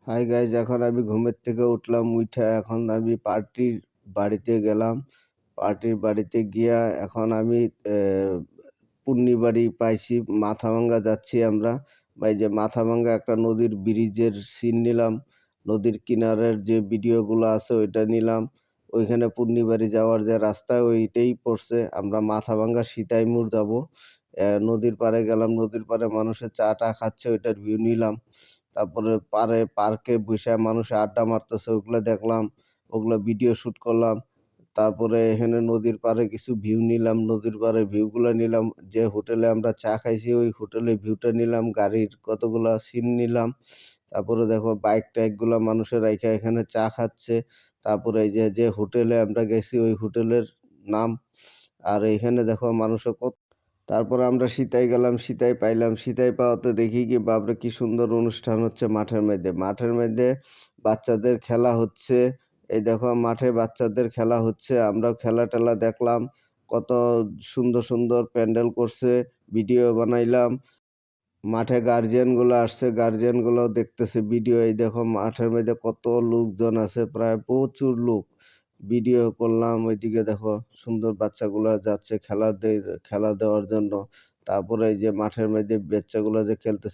Hi guys, এখন আমি ঘুমের থেকে উঠলাম। উইঠা এখন আমি পার্টির বাড়িতে গেলাম। পার্টির বাড়িতে গিয়া এখন আমি পূর্ণিবাড়ি পাইছি। মাথাভাঙ্গা যাচ্ছি আমরা। এই যে মাথাভাঙ্গা একটা নদীর ব্রিজের সিন নিলাম। নদীর কিনারের যে ভিডিওগুলো আছে ওইটা নিলাম। ওইখানে পূর্ণিবাড়ি যাওয়ার যে রাস্তা ওইটাই পড়ছে। আমরা মাথাভাঙ্গা সীতাইমুড় যাবো। নদীর পাড়ে গেলাম। নদীর পাড়ে মানুষে চা-টা খাচ্ছে, ওইটার ভিউ নিলাম। তারপরে পার্কে বইসা মানুষে আড্ডা মারতেছে, ওগুলো দেখলাম। ওগুলো ভিডিও শুট করলাম। তারপরে এখানে নদীর পাড়ে কিছু ভিউ নিলাম। নদীর পাড়ে ভিউগুলো নিলাম। যে হোটেলে আমরা চা খাইছি ওই হোটেলে ভিউটা নিলাম। গাড়ির কতগুলা সিন নিলাম। তারপরে দেখো বাইক-টাইক গুলা মানুষে রাইখা এখানে চা খাচ্ছে। তারপরে এই যে হোটেলে আমরা গেছি ওই হোটেলের নাম। আর এইখানে দেখো মানুষে তারপরে আমরা সিতাই গেলাম, সিতাই পাইলাম। সিতাই পাওয়াতে দেখি কি বাপরে কি সুন্দর অনুষ্ঠান হচ্ছে মাঠের মধ্যে। মাঠের মধ্যে বাচ্চাদের খেলা হচ্ছে। এই দেখো মাঠে বাচ্চাদের খেলা হচ্ছে। আমরাও খেলা-টেলা দেখলাম। কত সুন্দর, সুন্দর প্যান্ডেল করছে। ভিডিও বানাইলাম। মাঠে গার্জিয়ানগুলো আসছে, গার্জিয়ানগুলোও দেখতেছে ভিডিও। এই দেখো মাঠের মধ্যে কত লোকজন আছে, প্রায় প্রচুর লোক। ভিডিও করলাম। ওইদিকে দেখো সুন্দর বাচ্চাগুলা যাচ্ছে খেলা দেওয়ার জন্য। তারপরে এই যে মাঠের মধ্যে বাচ্চাগুলা যে খেলতেছে।